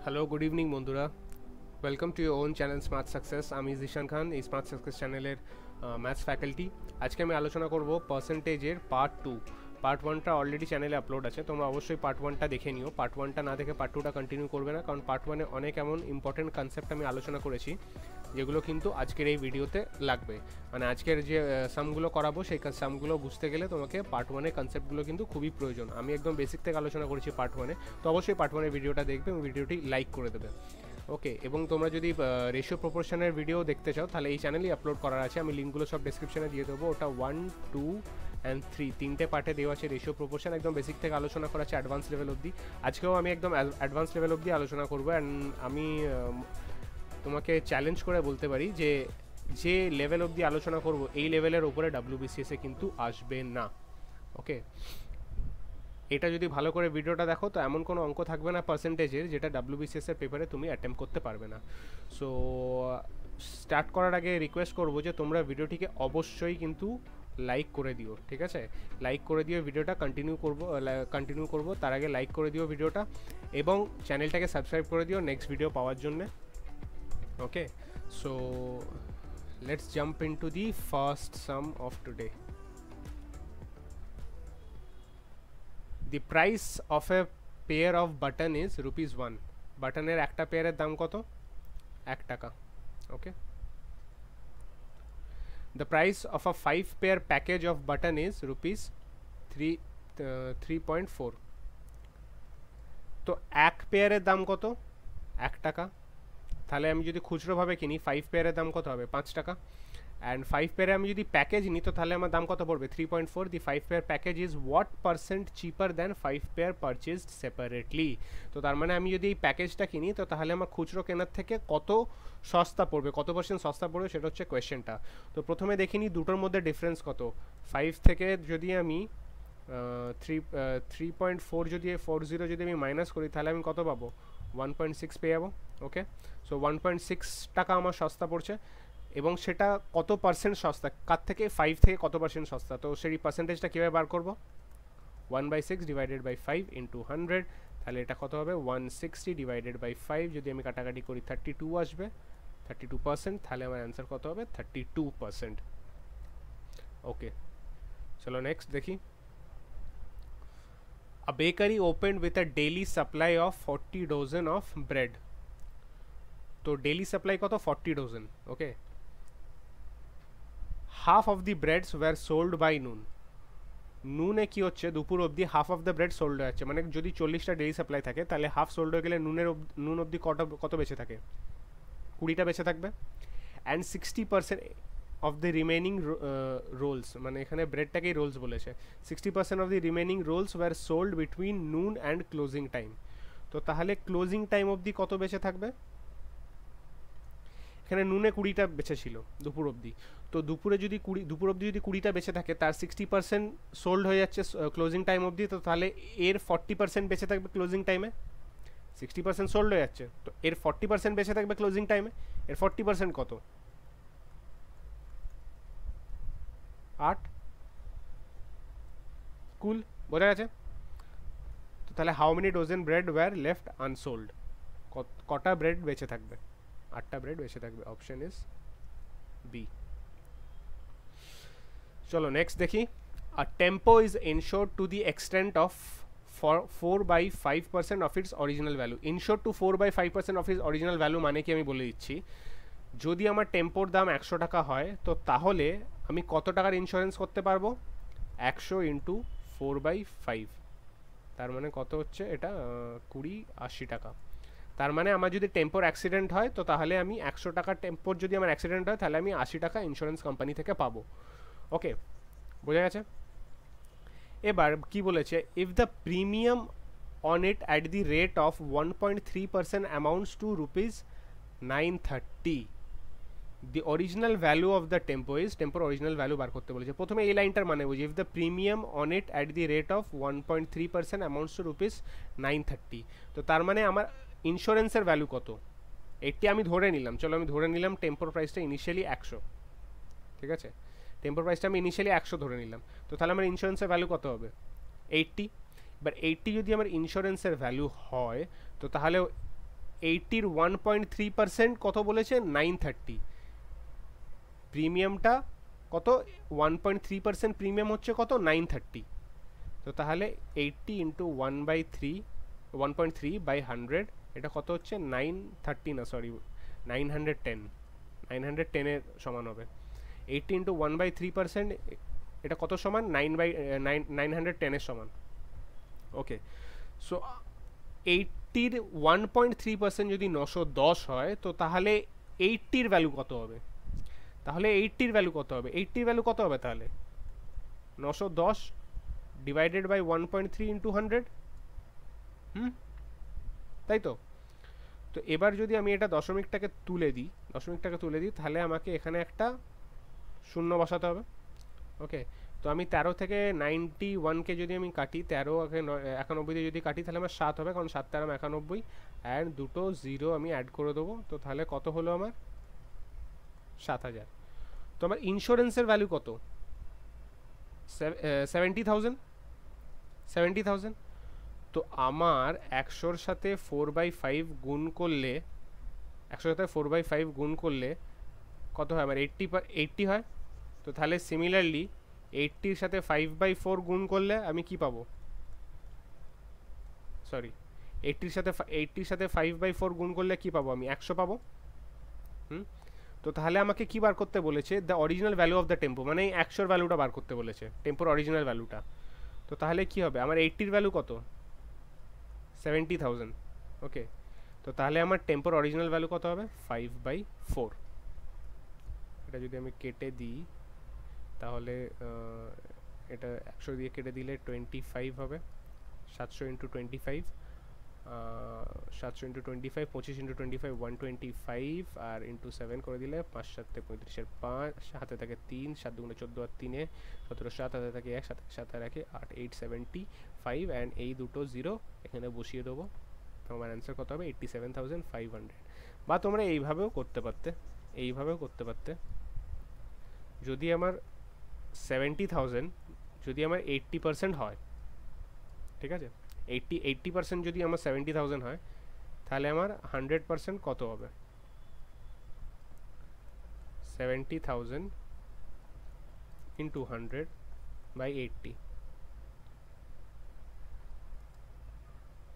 Hello good evening বন্ধুরা, welcome to your own channel smart success. আমি জিশান খান, এই smart success চ্যানেলের ম্যাথস ফ্যাকাল্টি। আজকে আমি আলোচনা করব পার্সেন্টেজের পার্ট 2। পার্ট 1টা অলরেডি চ্যানেলে আপলোড আছে, তোমরা অবশ্যই পার্ট 1টা দেখে নিও। পার্ট 1টা না দেখে পার্ট 2টা কন্টিনিউ করবে না, কারণ পার্ট 1-এ অনেক এমন ইম্পর্টেন্ট কনসেপ্ট আমি আলোচনা করেছি যেগুলো কিন্তু আজকের এই ভিডিওতে লাগবে। মানে আজকের যে সামগুলো করাবো সেই সামগুলো বুঝতে গেলে তোমাকে পার্ট 1-এর কনসেপ্টগুলো কিন্তু খুবই প্রয়োজন। আমি একদম বেসিক থেকে আলোচনা করেছি পার্ট 1-এ, তো অবশ্যই পার্ট 1-এর ভিডিওটা দেখবে এবং ভিডিওটি লাইক করে দেবে। ওকে, এবং তোমরা যদি রেশিও প্রপোর্শনের ভিডিও দেখতে চাও তাহলে এই চ্যানেলেই আপলোড করার আছে, আমি লিঙ্কগুলো সব ডেসক্রিপশনে দিয়ে দেবো। ওটা 1, 2 অ্যান্ড 3 তিনটে পার্টে দেওয়া আছে রেশিও প্রপোর্শন, একদম বেসিক থেকে আলোচনা করা আছে অ্যাডভান্স লেভেল অবধি। আজকেও আমি একদম অ্যাডভান্স লেভেল অবধি আলোচনা করবো। অ্যান্ড আমি তোমাকে চ্যালেঞ্জ করে বলতে পারি যে লেভেল অবধি আলোচনা করব এই লেভেলের ওপরে WBCS-এ কিন্তু আসবে না। ওকে, এটা যদি ভালো করে ভিডিওটা দেখো তো এমন কোনো অঙ্ক থাকবে না পার্সেন্টেজের যেটা WBCS-এর পেপারে তুমি অ্যাটেম্প করতে পারবে না। সো স্টার্ট করার আগে রিকোয়েস্ট করবো যে তোমরা ভিডিওটিকে অবশ্যই কিন্তু লাইক করে দিও, ঠিক আছে? লাইক করে দিও, ভিডিওটা কন্টিনিউ করব তার আগে লাইক করে দিও ভিডিওটা, এবং চ্যানেলটাকে সাবস্ক্রাইব করে দিও নেক্সট ভিডিও পাওয়ার জন্যে। Okay, so let's jump into the first sum of today. The price of a pair of button is ₹1. বাটনের একটা পেয়ারের দাম কত? 1 টাকা। Okay, the price of a 5 pair package of button is ₹3.4. তো এক পেয়ারের দাম কত? 1 টাকা। তাহলে আমি যদি খুচরোভাবে কিনি 5 পেয়ারের দাম কত হবে? 5 টাকা। অ্যান্ড 5 পেয়ারে আমি যদি প্যাকেজ নিই তো তাহলে আমার দাম কত পড়বে? 3.4. দি 5 pair package is what percent cheaper than 5 pair purchased separately. তো তার মানে আমি যদি এই প্যাকেজটা কিনি তো তাহলে আমার খুচরো কেনার থেকে কত সস্তা পড়বে, কত পার্সেন্ট সস্তা পড়বে, সেটা হচ্ছে কোয়েশ্চেনটা। তো প্রথমে দেখিনি দুটোর মধ্যে ডিফারেন্স কত। 5 থেকে যদি আমি 3.4 যদি 40 যদি আমি মাইনাস করি তাহলে আমি কত পাবো? 1.6 পেয়ে যাবো। ওকে, সো 1.6 টাকা আমার সস্তা পড়ছে, এবং সেটা কত পার্সেন্ট সস্তা, কার থেকে? 5 থেকে কত পার্সেন্ট সস্তা। তো সেই পার্সেন্টেজটা কীভাবে বার করবো? 1/6 ডিভাইডেড বাই 5 ইন্টু 100, তাহলে এটা কত হবে? 160 ডিভাইডেড বাই 5, যদি আমি কাটাকাটি করি 32 আসবে, 32%। তাহলে আমার অ্যান্সার কত হবে? 32%। ওকে, চলো নেক্সট দেখি। A bakery opened with a daily supply of 40 dozen of bread. তো ডেইলি সাপ্লাই কত? 40 dozen. Okay, half of the breads were sold by noon. নুনে কি হচ্ছে? দুপুর অবধি half of the bread sold হয়ে যাচ্ছে, মানে যদি 40টা ডেইলি সাপ্লাই থাকে তাহলে হাফ সোল্ড হয়ে গেলে নুন অবধি কত বেঁচে থাকে? 20টা বেঁচে থাকবে। And 60% of the remaining rolls, মানে এখানে ব্রেডটাকেই রোলস বলেছে, 60% of the remaining rolls were sold between noon and closing time. তো তাহলে ক্লোজিং টাইম অবধি কত বেঁচে থাকবে? এখানে নুনে 20টা বেঁচে ছিল দুপুর অবধি, তো দুপুর অবধি যদি 20টা বেঁচে থাকে, তার 60% সোল্ড হয়ে যাচ্ছে ক্লোজিং টাইম অবধি, তো তাহলে এর 40% বেঁচে থাকবে ক্লোজিং টাইমে। 60% সোল্ড হয়ে যাচ্ছে, তো এর 40% বেঁচে থাকবে ক্লোজিং টাইমে। এর 40% কত? 8। কুল, বোঝা গেছে? তো তাহলে how many dozen bread were left unsold? কটা ব্রেড বেঁচে থাকবে? 8টা ব্রেড বেঁচে থাকবে। Option is B. চলো নেক্সট দেখি। A tempo is insured to the extent of 4/5% of its original value. Insured to 4/5% of its original value মানে কি আমি বলে দিচ্ছি। যদি আমার টেম্পোর দাম 100 টাকা হয় তো তাহলে আমি কত টাকার ইন্স্যুরেন্স করতে পারবো? 100 ইন্টু 4/5, তার মানে কত হচ্ছে এটা? 80 টাকা। তার মানে আমার যদি টেম্পোর অ্যাক্সিডেন্ট হয় তো তাহলে আমি 100 টাকা টেম্পোর যদি আমার অ্যাক্সিডেন্ট হয় তাহলে আমি 80 টাকা ইন্স্যুরেন্স কোম্পানি থেকে পাবো। ওকে, বোঝা গেছে? এবার কি বলেছে? If the premium on it at the rate of 1.3% amounts to ₹930, the original value of the tempo is, টেম্পোর অরিজিনাল ভ্যালু বার করতে বলেছে। প্রথমে এই লাইনটার মানে বুঝি, if the premium on it at the rate of 1.3% amounts to ₹930, তো তার মানে আমার ইন্স্যুরেন্সের ভ্যালু কত? এটি আমি ধরে নিলাম, চলো আমি ধরে নিলাম টেম্পোর প্রাইসটা ইনিশিয়ালি 100, ঠিক আছে? টেম্পোর প্রাইসটা আমি ইনিশিয়ালি 100 ধরে নিলাম, তো তাহলে আমার ইন্স্যুরেন্সের ভ্যালু কত হবে? 80। এবার 80 যদি আমার ইন্স্যুরেন্সের ভ্যালু হয় তো তাহলে 80-র 1.3% কত বলেছে 930, প্রিমিয়ামটা কত 1.3% প্রিমিয়াম হচ্ছে কত 930, তো তাহলে 80 ইন্টু 1/3 বাই 100 এটা কত হচ্ছে 930 না সরি 910 এর সমান হবে। 80 ইন্টু 1/3% এটা কত সমান 910 এর সমান। ওকে, সো 80-র 1.3% যদি 910 হয় তো তাহলে 80-র ভ্যালু কত হবে? তাহলে 80-র ভ্যালু কত হবে? 80-র ভ্যালু কত হবে তাহলে 910 ডিভাইডেড বাই 1.3 ইন্টু 100, তাই তো? তো এবার যদি আমি এটা দশমিকটাকে তুলে দিই তাহলে আমাকে এখানে একটা শূন্য বসাতে হবে। ওকে, তো আমি 13 থেকে 91কে যদি আমি কাটি, 13 দিয়ে যদি কাটি তাহলে আমার 7 হবে, কারণ 7 13 91, অ্যান্ড দুটো জিরো আমি অ্যাড করে দেবো। তো তাহলে কত হলো আমার 7000। তো আমার ইন্স্যুরেন্সের ভ্যালু কত 70,000। তো আমার 100-র সাথে 4/5 গুণ করলে 4/5 গুণ করলে কত হয় আমার 80 হয়। তো তাহলে সিমিলারলি 80-র সাথে 5/4 গুণ করলে আমি কি পাবো, সরি 80-র সাথে 5/4 গুণ করলে কি পাবো আমি 100 পাবো। তো তাহলে আমাকে কি বার করতে বলেছে, the original value of the tempo, মানে 100-র ভ্যালুটা বার করতে বলেছে, টেম্পোর অরিজিনাল ভ্যালুটা। তো তাহলে কি হবে আমার 80-র ভ্যালু কত 70,000। ওকে, তো তাহলে আমার টেম্পোর অরিজিনাল ভ্যালু কত হবে 5/4। এটা যদি আমি কেটে দিই তাহলে এটা 100 দিয়ে কেটে দিলে 25 হবে, 700 ইন্টু 25, 700 ইন্টু 25, 25 ইন্টু 25 125, আর ইন্টু 7 করে দিলে 5 7 35-এর 5, হাতে থাকে 3, 7 দুগুণে 14 আর 3 17, 7 হাতে থাকে 1, 7 আর 1 8, 875, অ্যান্ড এই দুটো জিরো এখানে বসিয়ে দেবো। তোমার অ্যান্সার কত হবে 87,500। বা তোমরা এইভাবেও করতে পারতে, যদি আমার 70,000 যদি আমার 80% হয়, ঠিক আছে, 80% যদি আমার 70,000 হয় তাহলে আমার 100% কত হবে 70,000 ইন্টু 100/80।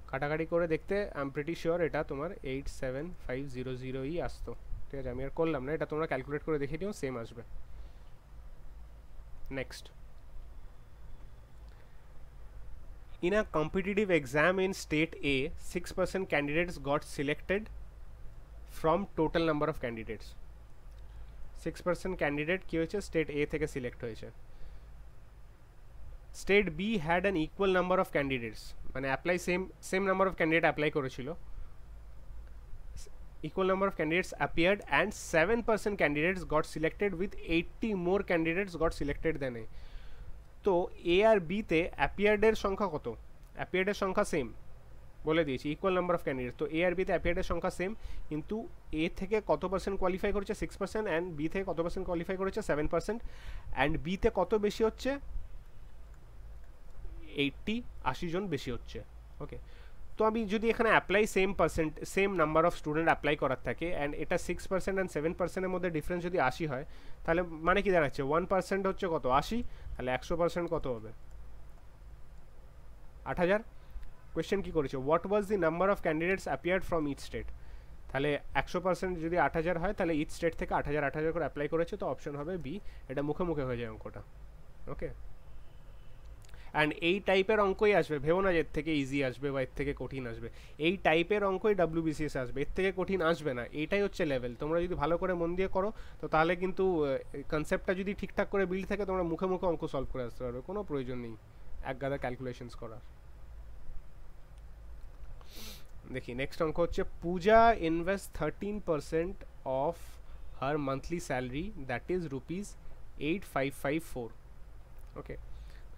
কাটাকাটি করে দেখতে আই এম প্রিটি শিওর এটা তোমার 87500ই আসতো। ঠিক আছে, আমি আর করলাম না, এটা তোমরা ক্যালকুলেট করে দেখে নিও, সেম আসবে। Next, in a competitive exam in state A, 6% candidates got selected from total number of candidates. 6% candidate কি হয়েছে স্টেট A থেকে সিলেক্ট হয়েছে। State B had an equal number of candidates, মানে apply same number of candidate apply করেছিল, equal number of candidates appeared and 7% candidates got selected with 80 more candidates got selected than A. তো এ আর বিতে অ্যাপিয়ার্ডের সংখ্যা কত, অ্যাপিয়ার্ডের সংখ্যা same বলে দিয়েছি, equal number of candidate. তো এ আর বিতে অ্যাপিয়ার্ডের সংখ্যা সেম, কিন্তু এ থেকে কত পার্সেন্ট কোয়ালিফাই করেছে 6%, অ্যান্ড বি থেকে কত পার্সেন্ট কোয়ালিফাই করেছে 7%, অ্যান্ড বিতে কত বেশি হচ্ছে 80 জন বেশি হচ্ছে। ওকে, তো আমি যদি এখানে apply same number of student apply করার থাকে, অ্যান্ড এটা 6% অ্যান্ড 7%-এর মধ্যে ডিফারেন্স যদি 80 হয়, তাহলে মানে কি দাঁড়াচ্ছে 1% হচ্ছে কত 80, তাহলে 100% কত হবে 8000। কোয়েশ্চেন কি করেছে, what was the number of candidates appeared from each state, তাহলে 100% যদি 8000 হয় তাহলে ইচ স্টেট থেকে 8000 করে অ্যাপ্লাই করেছে, তো অপশন হবে বি, এটা মুখে মুখে হয়ে যায় অঙ্কটা। ওকে, অ্যান্ড এই টাইপের অঙ্কই আসবে, ভেবো না যে এর থেকে ইজি আসবে বা এর থেকে কঠিন আসবে, এই টাইপের অঙ্কই WBCS আসবে, এর থেকে কঠিন আসবে না, এইটাই হচ্ছে লেভেল। তোমরা যদি ভালো করে মন দিয়ে করো তো তাহলে কিন্তু কনসেপ্টটা যদি ঠিকঠাক করে বিল্ড থাকে তোমরা মুখে মুখে অঙ্ক সলভ করে আসতে পারবে, কোনো প্রয়োজন নেই এক গাদা ক্যালকুলেশনস করার। দেখি নেক্সট অঙ্ক হচ্ছে, Puja invest 13% of her monthly salary that is ₹8554। Okay,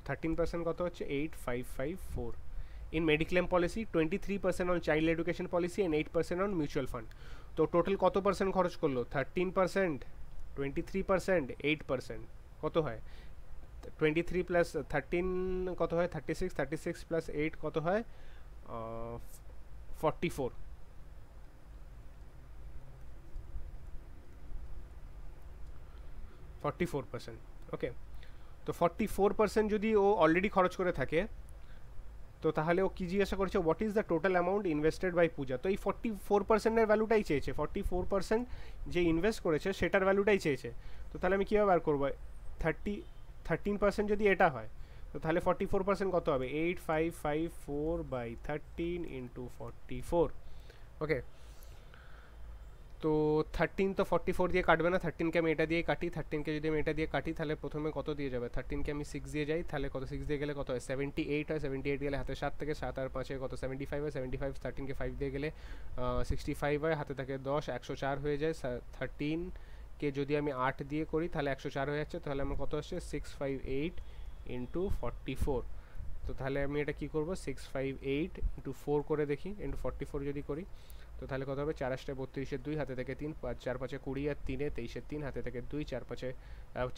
13% কত হচ্ছে 8554 in mediclaim policy, 23% on child education policy and 8% on mutual fund। তো টোটাল কত পার্সেন্ট খরচ করলো 13%, 23%, 8%, কত হয় 23 প্লাস 13 কত হয় 36 প্লাস 8 কত হয় 44। 44%। ওকে, তো 44% যদি ও অলরেডি খরচ করে থাকে, তো তাহলে ও কি জিজ্ঞাসা করছে, what is the total amount invested by Puja. তো এই 44%-এর ভ্যালুটাই চেয়েছে, 44% যে ইনভেস্ট করেছে সেটার ভ্যালুটাই চেয়েছে। তো তাহলে আমি কীভাবে বার করবো, 13% যদি এটা হয়, তো তাহলে 44% কত হবে, 8554/13 ইন্টু 44। ওকে, তো 13 তো 44 দিয়ে কাটবে না, 13কে আমি এটা দিয়ে কাটি, 13কে যদি আমি এটা দিয়ে কাটি তাহলে প্রথমে কত দিয়ে যাবে, 13কে আমি 6 দিয়ে যাই, তাহলে কত 6 দিয়ে গেলে কত হয়, 78 হয়, 78 গেলে হাতে 7 থেকে 7 আর 5 কত 75 হয়, 75 13কে 5 দিয়ে গেলে 65 হয়, হাতে থাকে 10, 104 হয়ে যায়। 13কে যদি আমি 8 দিয়ে করি তাহলে 104 হয়ে যাচ্ছে, তাহলে আমার কত আসছে 658 ইন্টু 44। তো তাহলে আমি এটা কী করবো, 658 ইন্টু 4 করে দেখি, ইন্টু 44 যদি করি, তো তাহলে কত হবে, 4 8 32, 2 হাতে থেকে 3, 5 4 5 20 আর 3 23, 3 হাতে থেকে 2, 4 5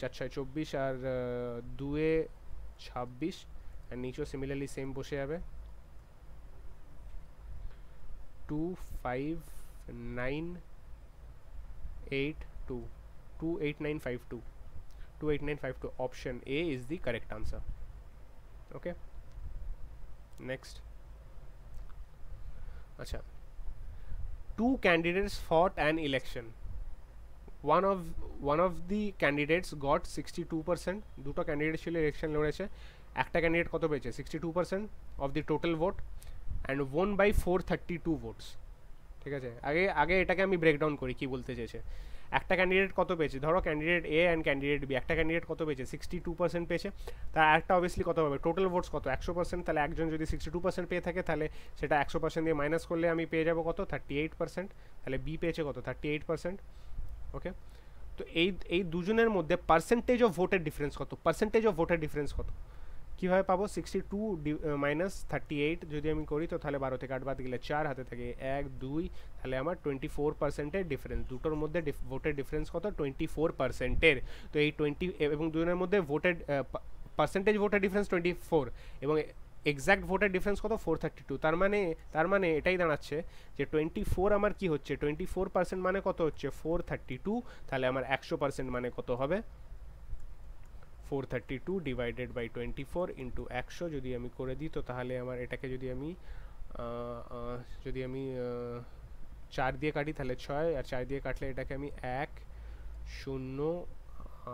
4 6 24 আর 2 26, আর নিচেও সিমিলারলি সেম বসে যাবে, 25982, 28952, 28952। Option A is the correct answer. Okay, next. Acha, two candidates fought an election. One of the candidates got 62%. দুটো ক্যান্ডিডেট ছিল, ইলেকশন লড়েছে, একটা ক্যান্ডিডেট কত পেয়েছে, 62% of the total vote and won by 432 votes. ঠিক আছে, আগে এটাকে আমি ব্রেকডাউন করি, কি বলতে চেয়েছে। একটা ক্যান্ডিডেট কত পেয়েছে, ধরো candidate A and candidate B, একটা ক্যান্ডিডেট কত পেয়েছে, 62% পেয়েছে, তার একটা অবভিয়াসলি কত হবে, টোটাল ভোটস কত, 100%। তাহলে একজন যদি 62% পেয়ে থাকে, তাহলে সেটা 100% দিয়ে মাইনাস করলে আমি পেয়ে যাবো কত, 38%। তাহলে বি পেয়েছে কত, 38%। ওকে, তো এই দুজনের মধ্যে পার্সেন্টেজ অফ ভোটের ডিফারেন্স কত, পার্সেন্টেজ অফ ভোটের ডিফারেন্স কত, কীভাবে পাবো, 62 মাইনাস 38 যদি আমি করি, তো তাহলে 12 থেকে 8 বাদ গেলে 4, হাতে থেকে 1 2, তাহলে আমার 24%-এর ডিফারেন্স, দুটোর মধ্যে ভোটের ডিফারেন্স কত, 24%-এর। তো এই 20 এবং দুজনের মধ্যে ভোটের পার্সেন্টেজ ভোটের ডিফারেন্স 24 এবং এক্স্যাক্ট ভোটের ডিফারেন্স কত, 432। তার মানে এটাই দাঁড়াচ্ছে যে 24 আমার কি হচ্ছে, 24% মানে কত হচ্ছে, 432। তাহলে আমার 100% মানে কত হবে, 432 ডিভাইডেড বাই 24 ইন্টু 100 যদি আমি করে দিই, তো তাহলে আমার এটাকে যদি আমি 4 দিয়ে কাটি তাহলে 6, আর 4 দিয়ে কাটলে এটাকে আমি 1 0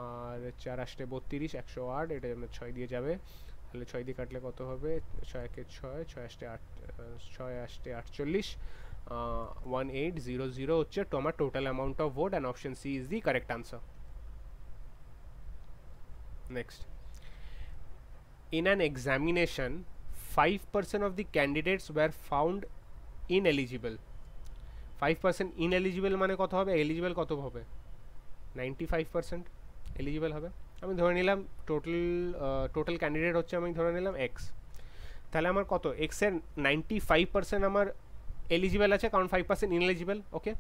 আর 4 আসলে 32, 108, এটা আমার 6 দিয়ে যাবে, তাহলে 6 দিয়ে কাটলে কত হবে, 6 একে 6, 6 আসলে 8, 6 আসলে 48, 1800 হচ্ছে তো আমার total amount of vote, and option C is the correct answer. Next, in an examination 5% of the candidates were found ineligible. 5% ineligible মানে কত হবে, eligible কত হবে, 95% eligible হবে। আমি ধরে নিলাম টোটাল ক্যান্ডিডেট হচ্ছে, আমি ধরে নিলাম x, তাহলে আমার কত, x এর 95% আমার এলিজিবল আছে, কারণ 5% ineligible. Okay,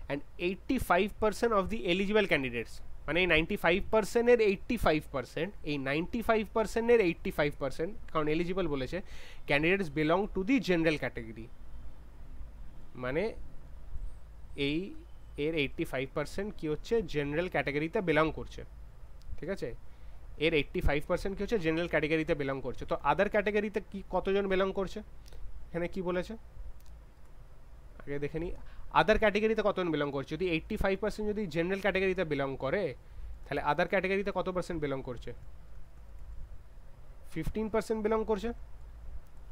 and 85% of the eligible candidates, মানে এই 95%-এর 85%, এই 95%-এর 85%, কারণ এলিজিবল বলেছে, candidates belong to the general category, মানে এর 85% কি হচ্ছে, জেনারেল ক্যাটাগরিতে বিলং করছে। ঠিক আছে, এর 85% কি হচ্ছে, জেনারেল ক্যাটাগরিতে বিলং করছে। তো আদার ক্যাটাগরিতে কি কতজন বিলং করছে, এখানে কি বলেছে আগে দেখে নিই, আদার ক্যাটাগরিতে কতজন বিলং করছে। যদি 85% যদি জেনারেল ক্যাটাগরিতে বিলং করে, তাহলে আদার ক্যাটাগরিতে কত পার্সেন্ট বিলং করছে, 15% বিলং করছে।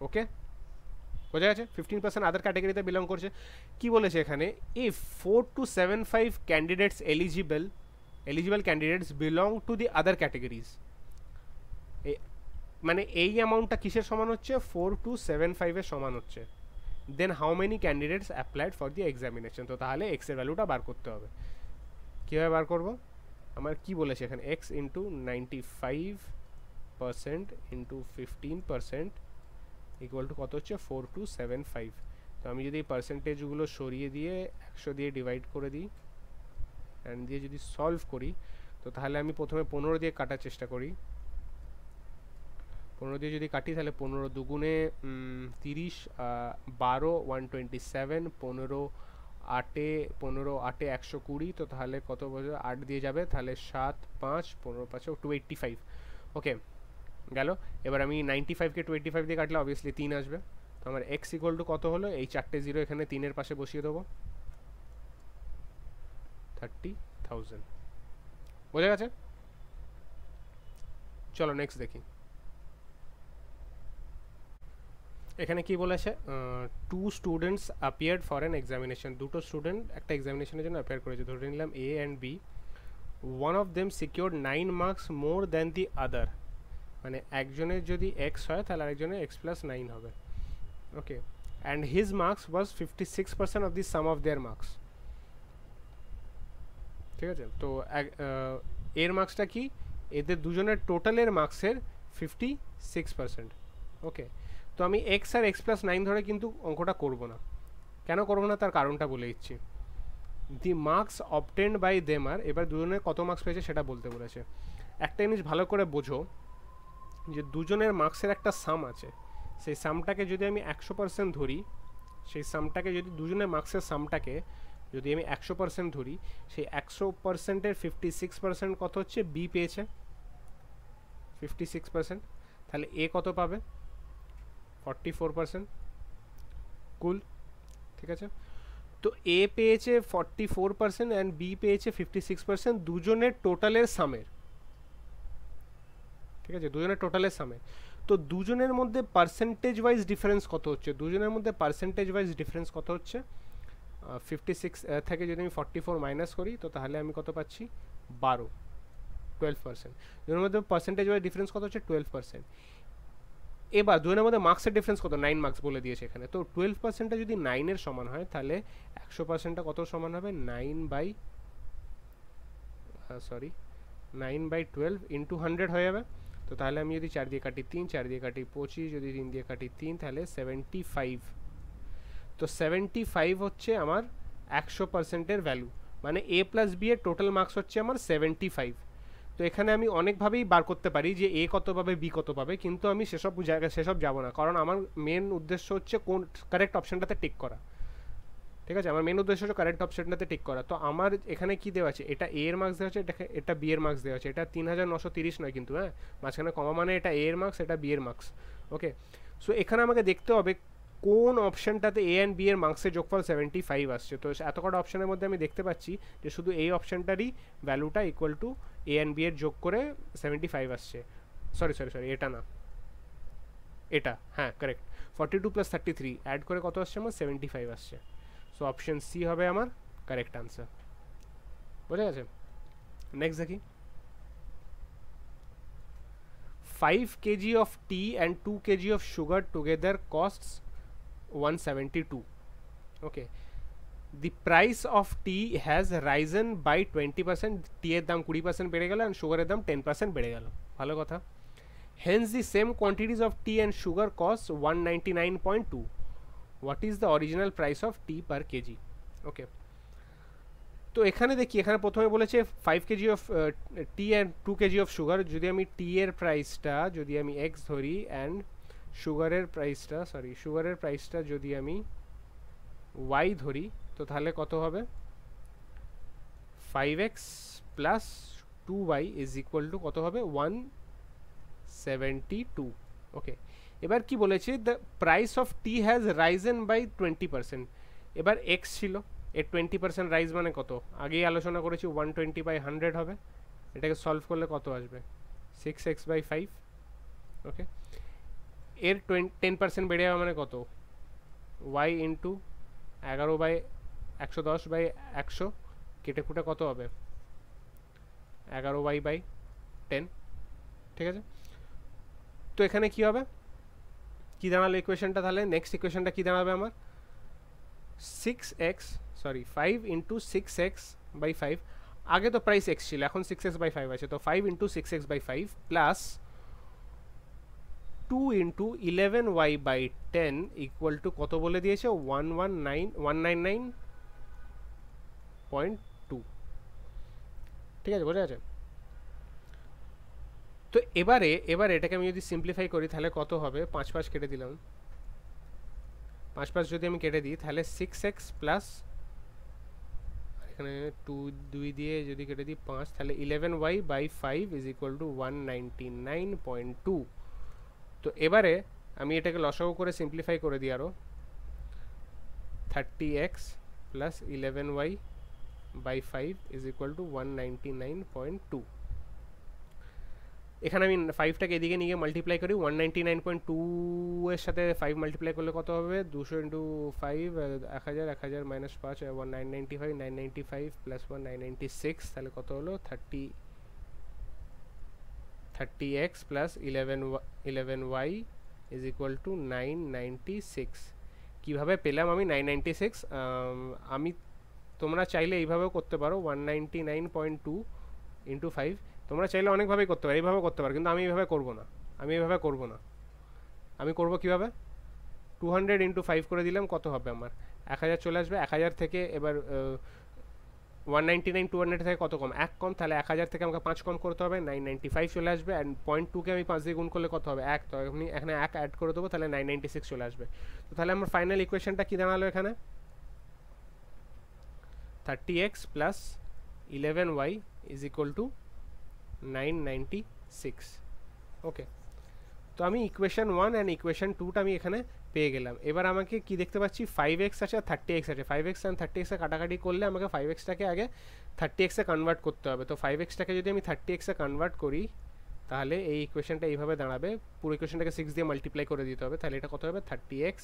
ওকে, বোঝা গেছে, 15% আদার ক্যাটাগরিতে বিলং করছে। কি বলেছে এখানে, if 4 to 75 candidates eligible candidates belong to the other categories, মানে এই অ্যামাউন্টটা কিসের সমান হচ্ছে, 4 to 75-এর সমান হচ্ছে। Then how many candidates applied for the examination. তো তাহলে এক্স এর ভ্যালুটা বার করতে হবে। কীভাবে বার করব, আমার কি বলেছে এখানে, x into 95% into 15% equal to কত হচ্ছে, 4275। তো আমি যদি এই পার্সেন্টেজগুলো সরিয়ে দিয়ে 100 দিয়ে ডিভাইড করে দিই অ্যান্ড দিয়ে যদি সলভ করি, তো তাহলে আমি প্রথমে 15 দিয়ে কাটার চেষ্টা করি। 15 দিয়ে যদি কাটি তাহলে 15 দুগুণে 30, 12 127, 15 8 15 8 120, তো তাহলে কত বোঝো 8 দিয়ে যাবে, তাহলে 7 5 15 5 285। ওকে গেল। এবার আমি 95কে 285 দিয়ে কাটলে অবভিয়াসলি 3 আসবে, তো আমার x ইকুয়াল টু কত হলো, এই 4টে জিরো এখানে 3-এর পাশে বসিয়ে দেবো, 30,000। বোঝা গেছে? চলো নেক্সট দেখি। এখানে কি বলেছে, 2 students appeared for an examination, দুটো স্টুডেন্ট একটা এক্সামিনেশনের জন্য অ্যাপিয়ার করেছে, ধরে নিলাম A and B. One of them secured 9 marks more than the other, মানে একজনের যদি এক্স হয় তাহলে আরেকজনের x+9 হবে। Okay, and his marks was 56% of the sum of their marks. ঠিক আছে, তো এর মার্কসটা কি, এদের দুজনের টোটালের মার্কসের 56%। ওকে, তো আমি x আর x+9 ধরে কিন্তু অঙ্কটা করব না। কেন করব না তার কারণটা বলে দিচ্ছি। দি marks obtained by them are, এবার দুজনের কত মার্কস পেয়েছে সেটা বলতে বলেছে। একটা জিনিস ভালো করে বোঝো যে দুজনের মার্কসের একটা সাম আছে, সেই সামটাকে যদি আমি 100% ধরি, সেই সামটাকে যদি দুজনের মার্কসের সামটাকে যদি আমি 100% ধরি, সেই 100%-এর 56% কত হচ্ছে, বি পেয়েছে 56%, তাহলে এ কত পাবে 44%। কুল, ঠিক আছে। তো এ পেয়েছে 44% অ্যান্ড বি পেয়েছে 56%, দুজনের টোটালের সামের। ঠিক আছে, দুজনের টোটালের সামের। তো দুজনের মধ্যে পার্সেন্টেজ ওয়াইজ ডিফারেন্স কত হচ্ছে, দুজনের মধ্যে পার্সেন্টেজ ওয়াইজ ডিফারেন্স কত হচ্ছে, 56 থেকে যদি আমি 44 মাইনাস করি, তো তাহলে আমি কত পাচ্ছি 12%। দুজনের মধ্যে পার্সেন্টেজ ওয়াইজ ডিফারেন্স কত হচ্ছে 12%। এবার দুজনের মধ্যে মার্কসের ডিফারেন্স কত, 9 মার্কস বলে দিয়েছে এখানে। তো 12%টা যদি 9-এর সমান হয়, তাহলে 100%টা কত সমান হবে, 9/12 ইন্টু 100 হয়ে যাবে। তো তাহলে আমি যদি 4 দিয়ে কাটি 3, 4 দিয়ে কাটি 25, যদি 3 দিয়ে কাটি 3, তাহলে 75। তো 75 হচ্ছে আমার 100%-এর ভ্যালু, মানে a প্লাস বি এর টোটাল মার্কস হচ্ছে আমার 75। তো এখানে আমি অনেকভাবেই বার করতে পারি যে এ কত পাবে বি কত পাবে, কিন্তু আমি সেসব জায়গায় যাব না, কারণ আমার মেন উদ্দেশ্য হচ্ছে কোন কারেক্ট অপশানটাতে টিক করা। ঠিক আছে, আমার মেন উদ্দেশ্য হচ্ছে কারেক্ট অপশানটাতে টিক করা। তো আমার এখানে কি দেওয়া আছে, এটা এ এর মার্কস দেওয়া আছে, এটা বি এর মার্কস দেওয়া আছে। এটা 3930 নয় কিন্তু, হ্যাঁ, মাঝখানে কমা, মানে এটা এ এর মার্কস, এটা বি এর মার্কস। ওকে, সো এখানে আমাকে দেখতে হবে কোন অপশানটাতে এ অ্যান্ড বি এর মার্কসের যোগফল 75 আসছে। তো এত কটা অপশানের মধ্যে আমি দেখতে পাচ্ছি যে শুধু এই অপশানটারই ভ্যালুটা equal to A and B এর যোগ করে 75 আসছে। সরি, এটা না, এটা, হ্যাঁ কারেক্ট, 42 + 33 অ্যাড করে কত আসছে আমার 75 আসছে। সো অপশন সি হবে আমার কারেক্ট আনসার। বোঝা গেছে? নেক্সট দেখি। 5 kg of tea and 2 kg of sugar together costs 172. Okay, the price of tea has risen by 20%, tea এর দাম 20% বেড়ে গেল and sugar এর দাম 10% বেড়ে গেল। ভালো কথা। Hence the same quantities of tea and sugar costs 199.2. What is the original price of tea per kg? Okay, তো এখানে দেখি, এখানে প্রথমে বলেছে 5 kg of T and 2 kg of sugar. যদি আমি টি এর প্রাইসটা যদি আমি x ধরি অ্যান্ড সুগারের প্রাইসটা যদি আমি y ধরি, তো তাহলে কত হবে 5x plus 2y is equal to কত হবে 172। ওকে, এবার কি বলেছে, the price of tea has risen by 20%। এবার x ছিল, এর 20% রাইজ মানে কত, আগেই আলোচনা করেছি 120/100 হবে। এটাকে সলভ করলে কত আসবে 6x/5। ওকে, এর 10% বেড়ে যাওয়া মানে কত, y ইন্টু 11/110/100 কেটে কুটে কত হবে 11y/10। ঠিক আছে, তো এখানে কি হবে, কি দাঁড়ালো ইকুয়েশনটা, তাহলে নেক্সট ইকুয়েশনটা কি দাঁড়াবে আমার 5 ইন্টু 6x/5। আগে তো প্রাইস x ছিল, এখন 6x/5 আছে, তো 5 into 6x/5 plus 2 into 11y/10 equal to কত বলে দিয়েছে 199.2। ঠিক আছে, বোঝা যাচ্ছে? তো এবারে এটাকে আমি যদি সিম্পলিফাই করি তাহলে কত হবে, 5 কেটে দিলাম, 5 যদি আমি কেটে দিই তাহলে 6x প্লাস এখানে 2 2 দিয়ে যদি কেটে দিই 5, তাহলে 11y/5 ইজ ইকুয়াল টু 199.2। তো এবারে আমি এটাকে লসাগু করে সিম্পলিফাই করে দিই আরও, 30x plus 11y/5 is equal to 199.2। এখানে আমি 5টাকে এদিকে নিয়ে মাল্টিপ্লাই করি, 199.2 এর সাথে 5 মাল্টিপ্লাই করলে কত হবে, 200 ইন্টু 5 1000, 1000 মাইনাস 5 1995, 995 প্লাস 1 996, তাহলে কত হলো 30x plus 11y is equal to 996। কীভাবে পেলাম আমি 996? আমি তোমরা চাইলে এইভাবেও করতে পারো, 199.2 ইন্টু 5, তোমরা চাইলে অনেকভাবেই করতে পারো, এইভাবে করতে পারো, কিন্তু আমি এইভাবে করবো না, আমি করবো কীভাবে, 200 ইন্টু 5 করে দিলাম, কত হবে আমার 1000 চলে আসবে। 1000 থেকে এবার 199 200 থেকে কত কম, 1 কম, তাহলে 1000 থেকে আমাকে 5 কম করতে হবে, 995 চলে আসবে। অ্যান্ড 0.2কে আমি 5 দিয়ে গুণ করলে কত হবে, 1, তো আমি এখানে 1 অ্যাড করে দেবো, তাহলে 996 চলে আসবে। তো তাহলে আমার ফাইনাল ইকুয়েশনটা কী দাঁড়ালো এখানে, 30x plus 11y is equal to 996। ওকে, তো আমি ইকুয়েশন 1 অ্যান্ড ইকুয়েশন 2টা আমি এখানে পেয়ে গেলাম। এবার আমাকে কি দেখতে পাচ্ছি, 5x আছে আর 30x আছে। 5x অ্যান্ড 30x কাটাকাটি করলে আমাকে 5xটাকে আগে 30x কনভার্ট করতে হবে। তো 5xটাকে যদি আমি 30x কনভার্ট করি, তাহলে এই ইকুয়েশনটা এইভাবে দাঁড়াবে, পুরো ইকুয়েশনটাকে 6 দিয়ে মাল্টিপ্লাই করে দিতে হবে। তাহলে এটা কত হবে, 30x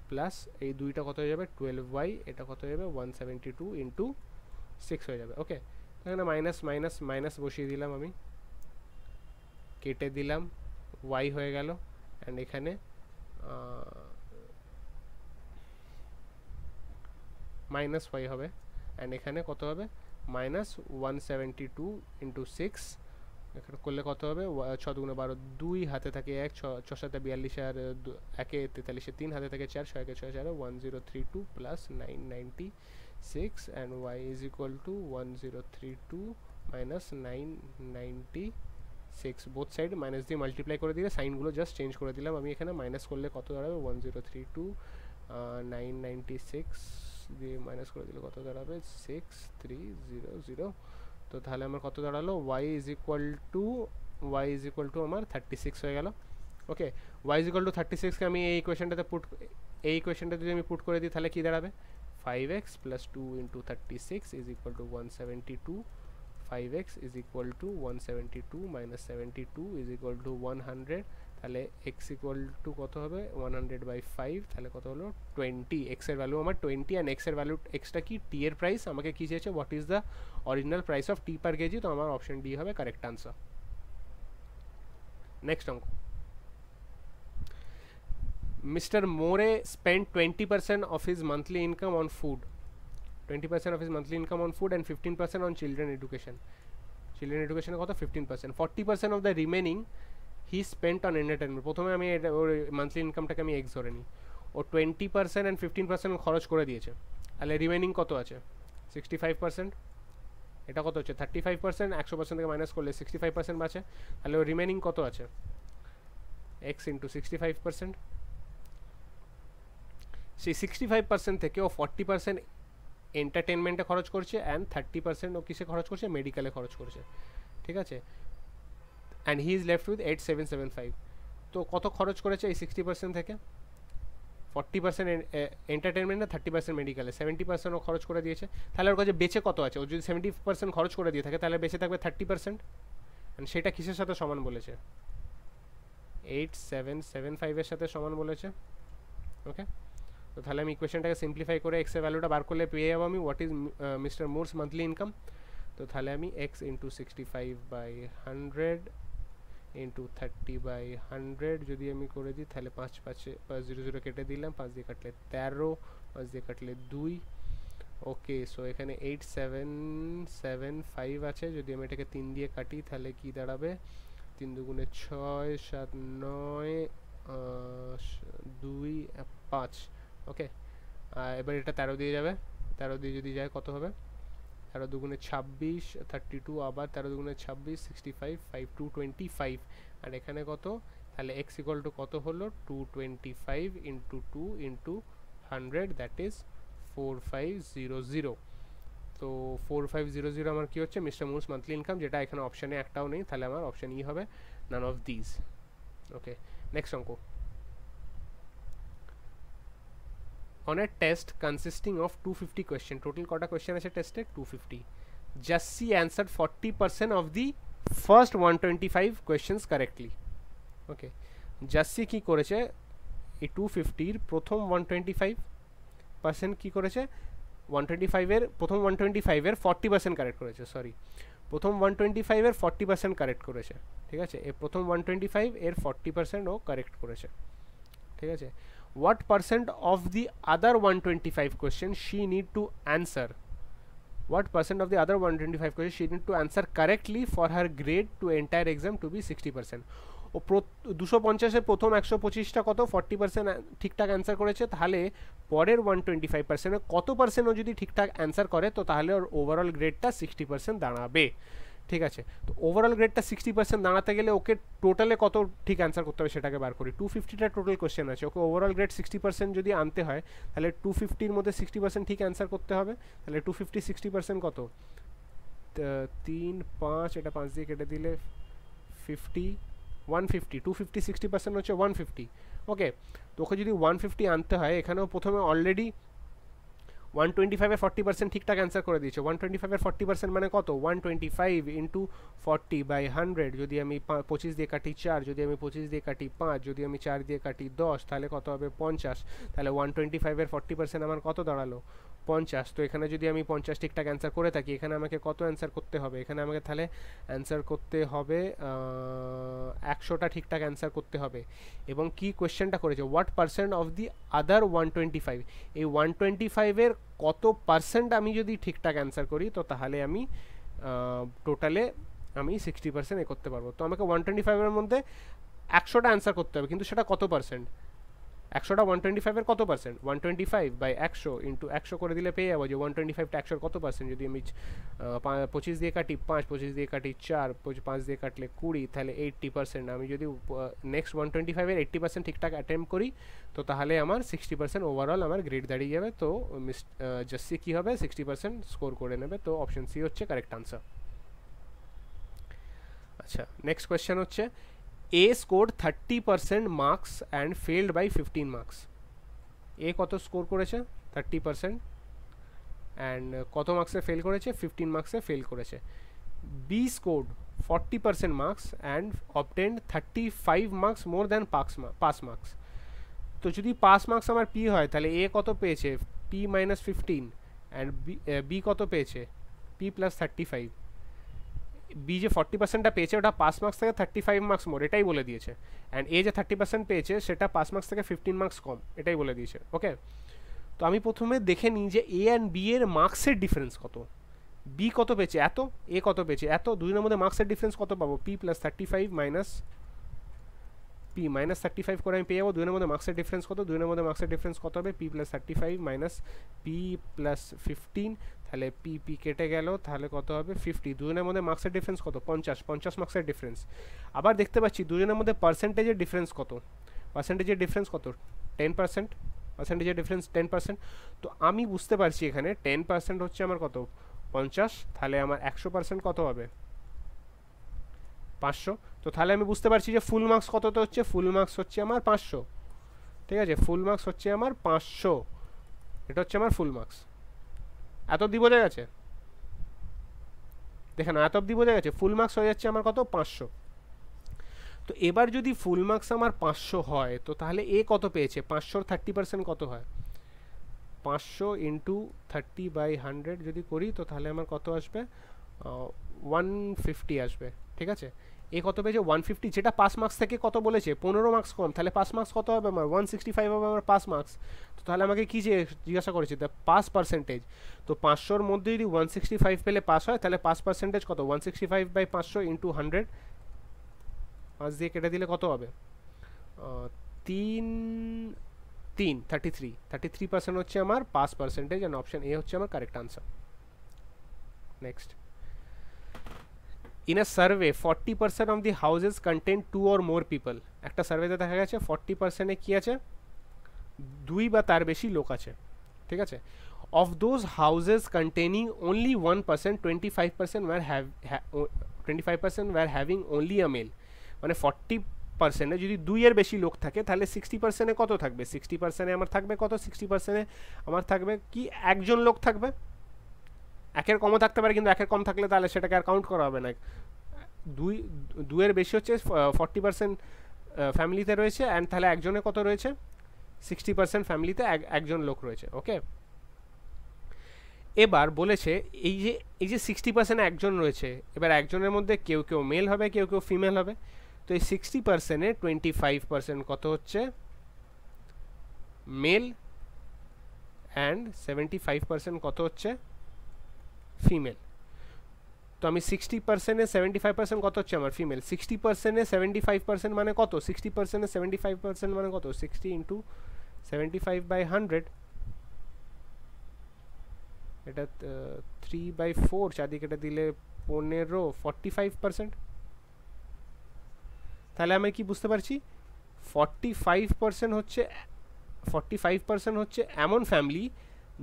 প্লাস এই দুইটা কত হয়ে যাবে 12y, এটা কত হয়ে যাবে 172 ইন্টু 6 হয়ে যাবে। ওকে, এখানে মাইনাস মাইনাস মাইনাস বসিয়ে দিলাম, আমি কেটে দিলাম, y হয়ে গেল, অ্যান্ড এখানে মাইনাস y হবে, অ্যান্ড এখানে কত হবে মাইনাস 172 ইন্টু 6, এখানে করলে কত হবে 6 দুগুণে 12, 2 হাতে থাকে 1, 6 সাথে 42 আর 1 43, 3 হাতে থাকে 4, 6 6 4 1032 plus 996 and y is equal to 1032 minus 996, both side minus দিয়ে মাল্টিপ্লাই করে দিলে সাইনগুলো জাস্ট চেঞ্জ করে দিলাম আমি। এখানে মাইনাস করলে কত দাঁড়াবে 1032 996 দিয়ে মাইনাস করে দিলে কত দাঁড়াবে 6300। তো তাহলে আমার কত দাঁড়ালো, y ইজ ইকুয়াল টু আমার 36 হয়ে গেল। ওকে, y ইজ ইকুয়াল টু 36কে আমি এই ইকুয়েশনটা যদি আমি পুট করে দিই, তাহলে কি দাঁড়াবে, 5x plus 2 into 36 is equal to 172, 5x is equal to 172 minus 72 is equal to 100, তাহলে x ইকুয়াল টু কত হবে 100/5, তাহলে কত হলো 20। x এর ভ্যালু আমার 20, অ্যান্ড x এর ভ্যালু, xটা কি টি এর প্রাইস, আমাকে কি চেয়েছে, what is the original price of T per KG, তো আমার অপশন ডি হবে কারেক্ট আনসার। নেক্সট অঙ্ক, মিস্টার মোরে spend 20% of his monthly income on food, 20% of his monthly income on food and 15% on children education কত 15%, 40% of the remaining he spent on entertainment। প্রথমে আমি ওর monthly ইনকামটাকে আমি x ধরে নিই, ও 20% and 15% খরচ করে দিয়েছে, তাহলে রিমেনিং কত আছে 65%, এটা কত হচ্ছে 35%, 100% থেকে মাইনাস করলে 65% বাঁচে, তাহলে ওর রিমেনিং কত আছে এক্স ইন্টু 65%। সেই 65% থেকে ও 40% এন্টারটেনমেন্টে খরচ করছে, অ্যান্ড 30% ও কিসে খরচ করছে, মেডিকেলে খরচ করছে, ঠিক আছে, and he is left with 8775। তো কত খরচ করেছে এই 60% থেকে, 40% এন্টারটেনমেন্টে, 30% মেডিকেলে, 70% ও খরচ করে দিয়েছে। তাহলে ওর কাছে বেঁচে কত আছে, ও যদি 70% খরচ করে দিয়ে থাকে, তাহলে বেঁচে থাকবে 30%, অ্যান্ড সেটা কিসের সাথে সমান বলেছে, 8775 এর সাথে সমান বলেছে। ওকে, তো তাহলে আমি ইকুয়েশনটাকে সিম্পলিফাই করে এক্স এর ভ্যালুটা বার করলে পেয়ে যাবো আমি what is mister Moore's monthly income. তো তাহলে আমি এক্স ইন্টু 65/100 ইন্টু 30/100 যদি আমি করে দিই, তাহলে 5 0 0 কেটে দিলাম, 5 দিয়ে কাটলে 13, 5 দিয়ে কাটলে 2। ওকে, সো এখানে 8775 আছে, যদি আমি এটাকে 3 দিয়ে কাটি তাহলে কি দাঁড়াবে, 3 দুগুণে 6, 7 9 2 5। ওকে, এবার এটা 13 দিয়ে যাবে, 13 দিয়ে যদি যায় কত হবে, 13 দুগুণে 26, 32, আবার 13 দুগুণে 26, 65, 5 225, আর এখানে কত, তাহলে x ইকুয়াল টু কত হলো 225 ইন্টু 2 ইন্টু 100, দ্যাট ইজ 4500। তো 4500 আমার কি হচ্ছে মিস্টার মুরস মান্থলি ইনকাম, যেটা এখানে অপশানে একটাও নেই, তাহলে আমার অপশান ই হবে, none of this. Okay, next অঙ্ক। On a test consisting of 250 question, total কটা কোয়েশ্চেন আছে টেস্টে? 250. Jassi answered 40% of the first 125 questions correctly. ওকে, জাসি কি করেছে এই 250 এর প্রথম 125% কি করেছে, 125 এর প্রথম 125 এর 40% কারেক্ট করেছে, সরি প্রথম 125 এর 40% কারেক্ট করেছে, ঠিক আছে, এই প্রথম 125 এর 40% ও কারেক্ট করেছে, ঠিক আছে। What percent of the other 125 questions she need to answer? What percent of the other 125 questions she need to answer correctly for her grade to entire exam to be 60%? ও 250 এর প্রথম 125টা কত 40% ঠিকঠাক অ্যান্সার করেছে, তাহলে পরের 125% এ কত পার্সেন্ট ও যদি ঠিকঠাক অ্যান্সার করে তো তাহলে ওর ওভারঅল গ্রেডটা 60% দাঁড়াবে, ঠিক আছে। তো ওভারঅল গ্রেডটা 60% দাঁড়াতে গেলে ওকে টোটালে কত ঠিক অ্যান্সার করতে হবে সেটাকে বার করি। 250টা টোটাল কোশ্চেন আছে, ওকে ওভারঅল গ্রেড 60% যদি আনতে হয় তাহলে 250-র মধ্যে 60% ঠিক অ্যান্সার করতে হবে, তাহলে 250 60% কত, 3 5, এটা 5 দিয়ে কেটে দিলে 50 150, 250 60% হচ্ছে 150। ওকে, তো ওকে যদি 150 আনতে হয়, এখানেও প্রথমে অলরেডি 125 এর 40% ঠিকঠাক অ্যান্সার করে দিয়েছে। 125 এর 40% মানে কত, 125 ইন্টু 40 বাই 100, যদি আমি 25 দিয়ে কাটি 4, যদি আমি 25 দিয়ে কাটি 5, যদি আমি 4 দিয়ে কাটি 10, তাহলে কত হবে 50। তাহলে 125 এর 40% আমার কত দাঁড়ালো 50। তো এখানে যদি আমি 50 ঠিকঠাক অ্যান্সার করে থাকি, এখানে আমাকে কত অ্যান্সার করতে হবে, এখানে আমাকে তাহলে অ্যান্সার করতে হবে 100টা ঠিকঠাক অ্যান্সার করতে হবে। এবং কি কোয়েশ্চেনটা করেছে, হোয়াট পার্সেন্ট অফ দি আদার 125, এই 125 এর কত পার্সেন্ট আমি যদি ঠিকঠাক অ্যান্সার করি তো তাহলে আমি টোটালে আমি 60% এ করতে পারবো। তো আমাকে 125 এর মধ্যে 100টা অ্যান্সার করতে হবে, কিন্তু সেটা কত পার্সেন্ট, 100টা 125 এর কত পার্সেন্ট, 125 বাই 100 ইন্টু 100 করে দিলে পেয়ে যাবো যে 125টা 100 কত পার্সেন্ট। যদি আমি 25 দিয়ে কাটি 5, 25 দিয়ে কাটি 4, 5 দিয়ে কাটলে 20, তাহলে 80%। আমি যদি নেক্সট 125 এর 80% ঠিকঠাক অ্যাটেম্প করি তো তাহলে আমার 60% ওভারঅল আমার গ্রেড দাঁড়িয়ে যাবে। তো জাসি কী হবে 60% স্কোর করে নেবে। তো অপশন সি হচ্ছে কারেক্ট আনসার। আচ্ছা, নেক্সট কোয়েশ্চেন হচ্ছে A scored 30% marks and failed by 15 marks. A কত স্কোর করেছে 30% অ্যান্ড কত মার্কসে ফেল করেছে 15 মার্কসে ফেল করেছে। B scored 40% marks and obtained 35 marks more than pass marks. তো যদি পাস মার্কস আমার P হয় তাহলে A কত পেয়েছে P minus 15 অ্যান্ড B কত পেয়েছে P plus 35। বি যে 40%টা পেয়েছে ওটা পাস মার্কস থেকে 35 মার্কস মোর, এটাই বলে দিয়েছে। অ্যান্ড এ যে 30% পেয়েছে সেটা পাস মার্কস থেকে 15 মার্কস কম, এটাই বলে দিয়েছে। ওকে, তো আমি প্রথমে দেখে নিই যে এ অ্যান্ড বি এর মার্কসের ডিফারেন্স কত। বি কত পেয়েছে এত, এ কত পেয়েছে এত, দুজনের মধ্যে মার্কসের ডিফারেন্স কত পাবো, P plus 35 minus P minus 35 করে আমি পেয়ে যাবো। দুজনের মধ্যে মার্কসের ডিফারেন্স কত, দুজনের মধ্যে মার্কসের ডিফারেন্স কত হবে, P plus 35 minus P plus 15, তাহলে পি পি কেটে গেল, তাহলে কত হবে 50। দুজনের মধ্যে মার্কসের ডিফারেন্স কত 50 মার্কসের ডিফারেন্স। আবার দেখতে পাচ্ছি দুজনের মধ্যে পার্সেন্টেজের ডিফারেন্স কত, পার্সেন্টেজের ডিফারেন্স কত 10%, পার্সেন্টেজের ডিফারেন্স 10%। তো আমি বুঝতে পারছি এখানে 10% হচ্ছে আমার কত 50, তাহলে আমার 100% কত হবে 500। তো তাহলে আমি বুঝতে পারছি যে ফুল মার্কস কততে হচ্ছে, ফুল মার্কস হচ্ছে আমার 500, ঠিক আছে, ফুল মার্কস হচ্ছে আমার 500, এটা হচ্ছে আমার ফুল মার্কস। এত অবধি বোঝা গেছে, দেখেন এত অবধি বোঝা গেছে, ফুল মার্কস হয়ে যাচ্ছে আমার কত 500। তো এবার যদি ফুল মার্কস আমার 500 হয় তো তাহলে এ কত পেয়েছে, 500-র 30% কত হয়, 500 ইন্টু 30/100 যদি করি তো তাহলে আমার কত আসবে 150 আসবে, ঠিক আছে। এ কত পেয়েছে 150, যেটা পাস মার্কস থেকে কত বলেছে 15 মার্কস কম, তাহলে পাস মার্কস কত হবে আমার 165 হবে আমার পাস মার্কস। তো তাহলে আমাকে কী যে জিজ্ঞাসা করেছে দ্য পাস পার্সেন্টেজ। তো 500-র মধ্যে যদি 165 পেলে পাস হয় তাহলে পাস পার্সেন্টেজ কত 165/500 ইন্টু 100, 5 দিয়ে কেটে দিলে কত হবে 33% হচ্ছে আমার pass percentage, and option A হচ্ছে আমার correct answer. Next, in a survey 40% of the houses contain 2 or more people. একটা সার্ভেতে দেখা গেছে 40%-এ কী আছে 2 বা তার বেশি লোক আছে, ঠিক আছে। of those houses containing only 1%, 25% were 25% were having only a male, মানে 40%-এ যদি 2 এর বেশি লোক থাকে তাহলে 60%-এ কত থাকবে? 60%-এ আমার থাকবে কত? 60%-এ আমার থাকবে কি একজন লোক থাকবে। একের কমও থাকতে পারে, কিন্তু একের কম থাকলে তাহলে সেটাকে আর কাউন্ট করা হবে না। 2 এর বেশি হচ্ছে 40% ফ্যামিলিতে রয়েছে, অ্যান্ড তাহলে একজনে কত রয়েছে? 60% ফ্যামিলিতে একজন লোক রয়েছে। ওকে, এবার বলেছে এই যে 60% একজন রয়েছে, এবার একজনের মধ্যে কেউ কেউ মেল হবে, কেউ কেউ ফিমেল হবে। তো এই 60%-এ 25% কত হচ্ছে? মেল, অ্যান্ড 75% কত হচ্ছে? ফিমেল। তো আমি 60%-এ 75% কত হচ্ছে আমার? ফিমেল। 60%-এ 75% মানে কত? 60%-এ 75% মানে কত? 60 ইন্টু 75/100, এটা 3/4, চারদিকে এটা দিলে 15, 45%। তাহলে আমি কি বুঝতে পারছি? 45% হচ্ছে এমন ফ্যামিলি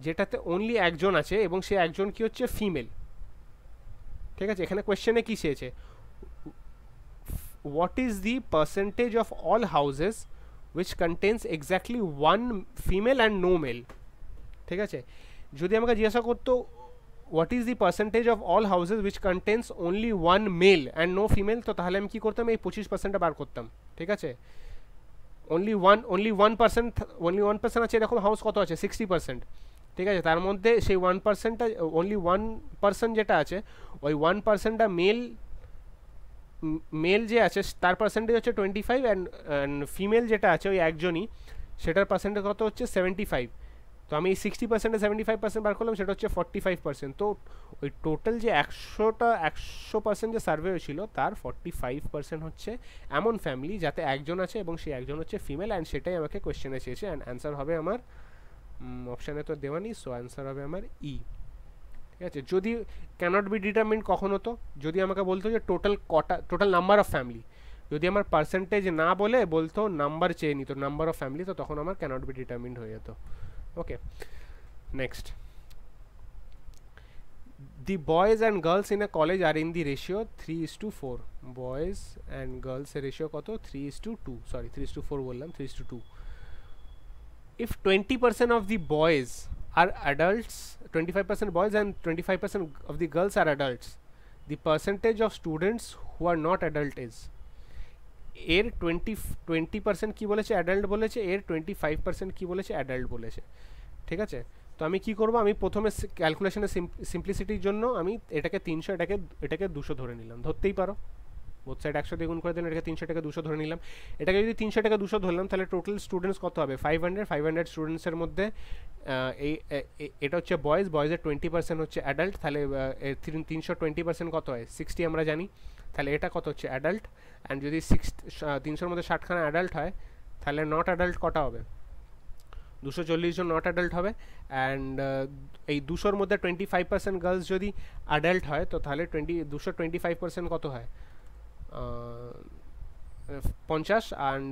যেটাতে অনলি একজন আছে, এবং সে একজন কি হচ্ছে? ফিমেল। ঠিক আছে, এখানে কোয়েশ্চেনে কি চেয়েছে? What is the percentage of all houses which contains exactly 1 female and no male. ঠিক আছে, যদি আমাকে জিজ্ঞাসা করতো what is the percentage of all houses which contains only 1 male and no female, তো তাহলে আমি কী করতাম? এই 25%টা বার করতাম। ঠিক আছে, only 1% আছে এরকম হাউস কত আছে? 60%। ঠিক আছে, তার মধ্যে সেই 1%টা, only 1% যেটা আছে, ওই 1%টা মেল যে আছে তার পার্সেন্টেজ হচ্ছে 25, অ্যান্ড ফিমেল যেটা আছে ওই একজনই, সেটার পার্সেন্টেজ কত হচ্ছে? 75। তো আমি এই 60%-এ 75% বার করলাম, সেটা হচ্ছে 45%। তো ওই টোটাল যে 100% যে সার্ভে হয়েছিল তার 45% হচ্ছে এমন ফ্যামিলি যাতে একজন আছে এবং সেই একজন হচ্ছে ফিমেল, অ্যান্ড সেটাই আমাকে কোয়েশ্চেনে চেয়েছে। অ্যান্ড অ্যান্সার হবে আমার, অপশানে তো দেওয়া নেই, সো অ্যান্সার হবে আমার ই। ঠিক আছে, যদি ক্যানট বি ডিটারমিন্ড কখন হতো? যদি আমাকে বলতো যে টোটাল নাম্বার অফ ফ্যামিলি, যদি আমার পার্সেন্টেজ না বলে বলতো নাম্বার চেয়ে নিত, নাম্বার অফ ফ্যামিলি, তো তখন আমার ক্যানট বি ডিটারমিন্ড হয়ে যেত। Okay, next. The boys and girls in a college are in the ratio 3:4. Boys and girls ratio কত? 3:2. Sorry, 3:4 বললাম, 3:2. If 20% of the boys are adults, 25% boys and 25% of the girls are adults, the percentage of students who are not adult is, এর 20% কি বলেছে? Adult বলেছে। এর 25% কি বলেছে? Adult বলেছে। ঠিক আছে, তো আমি কি করব? আমি প্রথমে ক্যালকুলেশনের সিম্পলিসিটির জন্য আমি এটাকে 300, এটাকে 200 ধরে নিলাম। ধরতেই পারো, বোথ সাইড 100 দিয়ে গুণ করে দিলাম, এটাকে 300, এটাকে 200 ধরে নিলাম। এটাকে যদি 300, এটাকে 200 ধরলাম, তাহলে টোটাল স্টুডেন্টস কত হবে? 500 স্টুডেন্টসের মধ্যে এটা হচ্ছে বয়েজের 20% হচ্ছে অ্যাডাল্ট, তাহলে 300 20% কত হয়? 60 আমরা জানি। তাহলে এটা কত হচ্ছে? অ্যাডাল্ট। অ্যান্ড যদি 300-র মধ্যে 60খানা অ্যাডাল্ট হয়, তাহলে নট অ্যাডাল্ট কটা হবে? 240 জন নট অ্যাডাল্ট হবে। অ্যান্ড এই 200-র মধ্যে 25% গার্লস যদি অ্যাডাল্ট হয়, তো তাহলে 225% কত হয়? 50। অ্যান্ড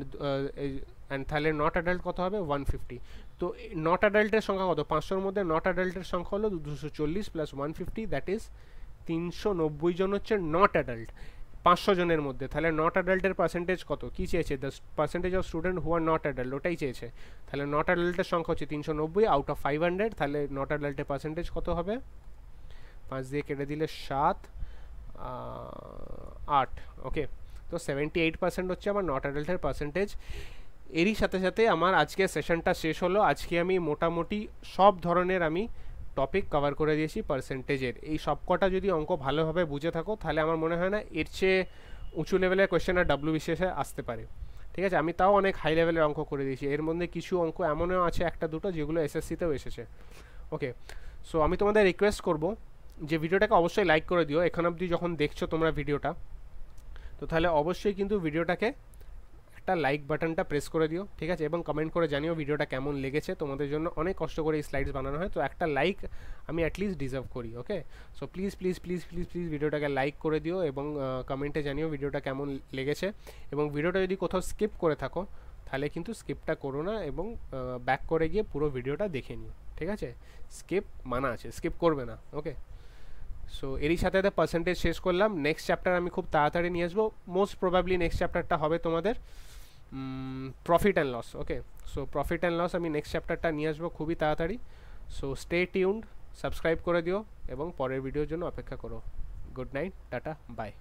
তাহলে নট অ্যাডাল্ট কত হবে? 150। তো নট অ্যাডাল্টের সংখ্যা কত? 500-র মধ্যে নট অ্যাডাল্টের সংখ্যা হলো 240 + 150, দ্যাট ইজ 390 জন হচ্ছে নট অ্যাডাল্ট 500 জনের মধ্যে। তাহলে নট অ্যাডাল্টের পার্সেন্টেজ কত? কি চেয়েছে? The percentage of student who are not adult, ওটাই চেয়েছে। তাহলে নট অ্যাডাল্টের সংখ্যা হচ্ছে 390 আউট অফ 500, তাহলে নট অ্যাডাল্টের পার্সেন্টেজ কত হবে? 5 দিয়ে কেটে দিলে 7, 8। ওকে, তো 78% হচ্ছে আমার নট অ্যাডাল্টের পার্সেন্টেজ। এরই সাথে সাথে আমার আজকে সেশনটা শেষ হলো। আজকে আমি মোটামুটি সব ধরনের আমি টপিক কভার করে দিয়েছি পার্সেন্টেজের। এই সবকটা যদি অঙ্ক ভালোভাবে বুঝে থাকো, তাহলে আমার মনে হয় না এর চেয়ে উঁচু লেভেলের কোয়েশ্চেন আর WBCS আসতে পারে। ঠিক আছে, আমি তাও অনেক হাই লেভেলের অঙ্ক করে দিয়েছি। এর মধ্যে কিছু অঙ্ক এমনও আছে একটা দুটো যেগুলো SSC-তেও এসেছে। ওকে, সো আমি তোমাদের রিকোয়েস্ট করব যে ভিডিওটাকে অবশ্যই লাইক করে দিও। এখান অবধি যখন দেখছো তোমরা ভিডিওটা, তো তাহলে অবশ্যই কিন্তু ভিডিওটাকে একটা লাইক বাটনটা প্রেস করে দিও। ঠিক আছে, এবং কমেন্ট করে জানিও ভিডিওটা কেমন লেগেছে। তোমাদের জন্য অনেক কষ্ট করে এই স্লাইডস বানানো হয়, তো একটা লাইক আমি অ্যাটলিস্ট ডিজার্ভ করি। Okay, so please please please please please ভিডিওটাকে লাইক করে দিও এবং কমেন্টে জানিও ভিডিওটা কেমন লেগেছে। এবং ভিডিওটা যদি কোথাও স্কিপ করে থাকো, তাহলে কিন্তু স্কিপটা করো না এবং ব্যাক করে গিয়ে পুরো ভিডিওটা দেখে নিও। ঠিক আছে, স্কিপ মানা আছে, স্কিপ করবে না। ওকে, সো এরই সাথে সাথে পার্সেন্টেজ শেষ করলাম। নেক্সট চ্যাপ্টার আমি খুব তাড়াতাড়ি নিয়ে আসবো, মোস্ট প্রবাবলি নেক্সট চ্যাপ্টারটা হবে তোমাদের profit and loss. Okay, so profit and loss আমি নেক্সট চ্যাপ্টারটা নিয়ে আসবো খুবই তাড়াতাড়ি। সো স্টে টিউনড, সাবস্ক্রাইব করে দিও এবং পরের ভিডিওর জন্য অপেক্ষা করো। Good night, tata, by.